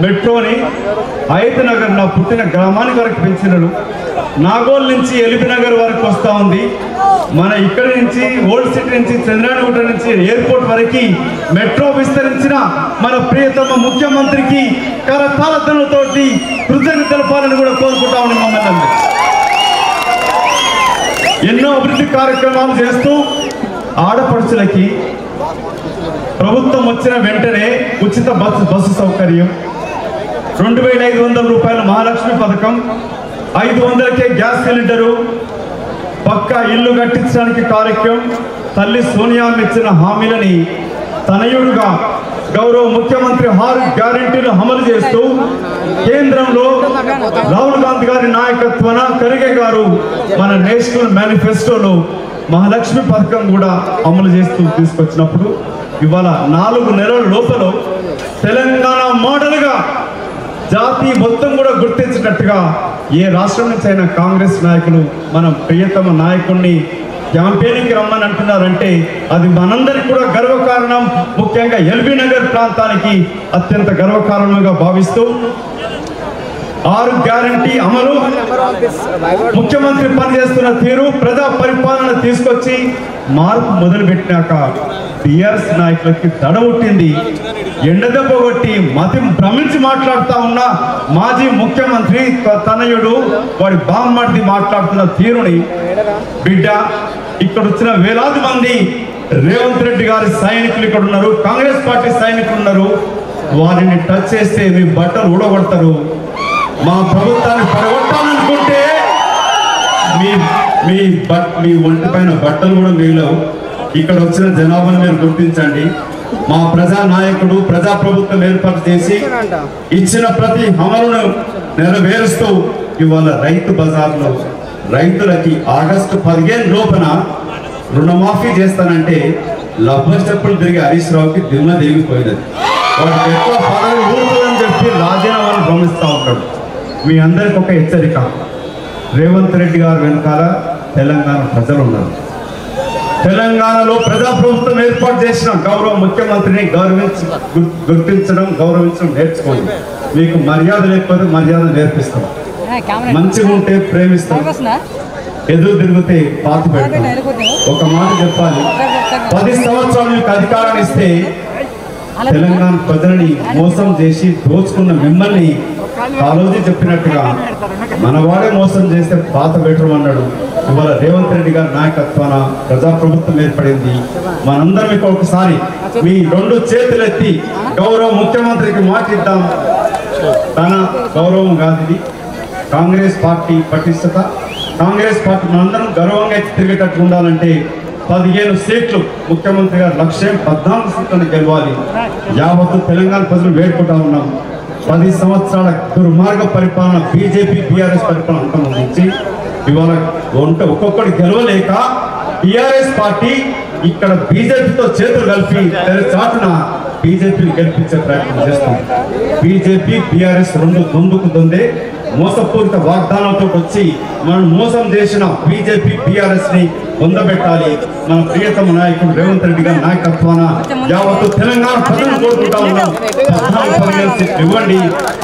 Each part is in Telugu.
మెట్రోని హయత్ నగర్ నా పుట్టిన గ్రామానికి వరకు పెంచినారు. నాగోల్ నుంచి ఎల్బీ నగర్ వరకు వస్తూ ఉంది. మన ఇక్కడి నుంచి ఓల్డ్ సిటీ నుంచి చంద్రాయణగుట్ట నుంచి ఎయిర్పోర్ట్ వరకు మెట్రో విస్తరించిన మన ప్రియతమ ముఖ్యమంత్రికి కరతాళతోటి కృతజ్ఞతలు తెలపాలని కూడా కోరుకుంటా ఉన్నాం. మమ్మల్ని ఎన్నో అభివృద్ధి కార్యక్రమాలు చేస్తూ ఆడపడుచులకి ప్రభుత్వం వచ్చిన వెంటనే ఉచిత బస్సు సౌకర్యం, 2500 రూపాయల మహాలక్ష్మి పథకం, 500కే గ్యాస్ సిలిండరు, పక్కా ఇల్లు కట్టించడానికి కార్యక్రమం, తల్లి సోనియా ఇచ్చిన హామీలని తనయుడుగా గౌరవ ముఖ్యమంత్రి 6 గ్యారెంటీలు అమలు చేస్తూ కేంద్రంలో రాహుల్ గాంధీ గారి నాయకత్వాన ఖర్గే గారు మన నేషనల్ మేనిఫెస్టోలో మహాలక్ష్మి పథకం కూడా అమలు చేస్తూ తీసుకొచ్చినప్పుడు ఇవాళ 4 నెలల లోపల తెలంగాణ మోడల్గా జాతి మొత్తం కూడా గుర్తించేటట్టుగా ఏ రాష్ట్రం నుంచి అయినా కాంగ్రెస్ నాయకులు మన ప్రియతమ నాయకుడిని క్యాంపెయినింగ్కి రమ్మని అంటున్నారంటే అది మనందరికీ కూడా గర్వకారణం. ముఖ్యంగా ఎల్బీ నగర్ ప్రాంతానికి అత్యంత గర్వకారణంగా భావిస్తూ 6 గ్యారంటీ అమలు, ముఖ్యమంత్రి పనిచేస్తున్న తీరు, ప్రజా పరిపాలన తీసుకొచ్చి మార్పు మొదలుపెట్టినాక టీఆర్ఎస్ నాయకులకి దడ పుట్టింది. ఎండదెబ్బ కొట్టి మతి భ్రమించి మాట్లాడుతూ ఉన్న మాజీ ముఖ్యమంత్రి తనయుడు వాడి బామ్మర్ది మాట్లాడుతున్న తీరుని బిడ్డ ఇక్కడ వచ్చిన వేలాది మంది రేవంత్ రెడ్డి గారి సైనికులు ఇక్కడ ఉన్నారు, కాంగ్రెస్ పార్టీ సైనికులు ఉన్నారు. వారిని టచ్ చేస్తే మీ బట్టలు ఊడగొడతారు. మా ప్రభుత్వాన్ని పడగొట్టాలనుకుంటే మీ ఒంటి పైన బట్టలు కూడా మిగిలవు. ఇక్కడ వచ్చిన జనాభాను మీరు గుర్తించండి. మా ప్రజా నాయకుడు ప్రజా ప్రభుత్వం ఏర్పాటు చేసి ఇచ్చిన ప్రతి అమలును నెరవేరుస్తూ ఇవాళ రైతు బజార్లో రైతులకి ఆగస్టు 15 లోపల రుణమాఫీ చేస్తానంటే లబ్బర్ చెప్పులు తిరిగి హరీష్ రావుకి దిమ్మ తిరిగిపోయింది. వాడికి ఎక్కువ పదవి ఊరుతుందని చెప్పి రాజీనామాను గమనిస్తూ ఉంటాడు. మీ అందరికి ఒక హెచ్చరిక, రేవంత్ రెడ్డి గారు వెనకాల తెలంగాణ ప్రజలు ఉన్నారు. తెలంగాణలో ప్రజాప్రభుత్వం ఏర్పాటు చేసిన గౌరవ ముఖ్యమంత్రిని గుర్తించడం గౌరవించడం నేర్చుకోండి. మీకు మర్యాద లేకపోతే మర్యాద నేర్పిస్తాం. మంచిగా ఉంటే ప్రేమిస్తాం, ఎదురు తిరిగితే పాత పెడతాం. ఒక మాట చెప్పాలి, 10 సంవత్సరాలు మీకు అధికారాన్ని ఇస్తే తెలంగాణ ప్రజలని మోసం చేసి దోచుకున్న మిమ్మల్ని ఆ రోజు చెప్పినట్టుగా మనవాడే మోసం చేస్తే పాత బెటర్ అన్నాడు. ఇవాళ రేవంత్ రెడ్డి గారి నాయకత్వాన ప్రజాప్రభుత్వం ఏర్పడింది. మనందరం మీకు ఒకసారి మీ 2 చేతులెత్తి గౌరవ ముఖ్యమంత్రికి మాటిద్దాం. తన గౌరవం కాదు ఇది, కాంగ్రెస్ పార్టీ పటిష్టత. కాంగ్రెస్ పార్టీ మనందరం గర్వంగా తిరిగేటట్టు ఉండాలంటే 15 సీట్లు ముఖ్యమంత్రి గారి లక్ష్యం 14 సీట్లను గెలవాలి. యావత్తు తెలంగాణ ప్రజలు వేడుకుంటా ఉన్నాం. 10 సంవత్సరాల దుర్మార్గ పరిపాలన బీజేపీ బీఆర్ఎస్ పరిపాలన అంతమొందించి ఇవాళ ఒక్కొక్కటి గెలవలేక టీఆర్ఎస్ పార్టీ ఇక్కడ బీజేపీతో చేతులు కలిపి చాటున బీజేపీని గెలిపించే ప్రయత్నం చేస్తుంది. బీజేపీ బీఆర్ఎస్ 2 దొందుకు దొందే మోసపూరిత వాగ్దానంతో వచ్చి మనం మోసం చేసిన బీజేపీ బీఆర్ఎస్ ని పొందబెట్టాలి. మన ప్రియతమ నాయకుడు రేవంత్ రెడ్డి గారి నాయకత్వాన యావత్తు తెలంగాణ ప్రజలను కోరుకుంటా ఉన్నాం. 14 సీట్లు ఇవ్వండి.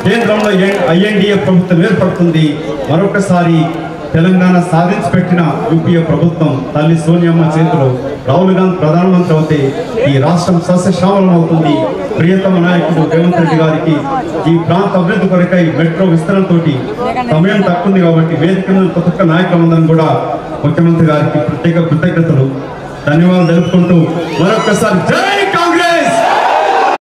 కేంద్రంలో ఐఎన్డీఏ ప్రభుత్వం ఏర్పడుతుంది. మరొకసారి తెలంగాణ సాధించి పెట్టిన యూపీఏ ప్రభుత్వం తల్లి సోనియమ్మ చేతిలో రాహుల్ గాంధీ ప్రధానమంత్రి అవుతే ఈ రాష్ట్రం సస్యశ్యామలం అవుతుంది. ప్రియతమ నాయకుడు రేవంత్ రెడ్డి గారికి ఈ ప్రాంత అభివృద్ధి కొరకై మెట్రో విస్తరణతో సమయం తక్కువ ఉంది కాబట్టి వేదిక మీద కొత్త నాయకులందరం కూడా ముఖ్యమంత్రి గారికి ప్రత్యేక కృతజ్ఞతలు ధన్యవాదాలు తెలుపుకుంటూ మరొకసారి జై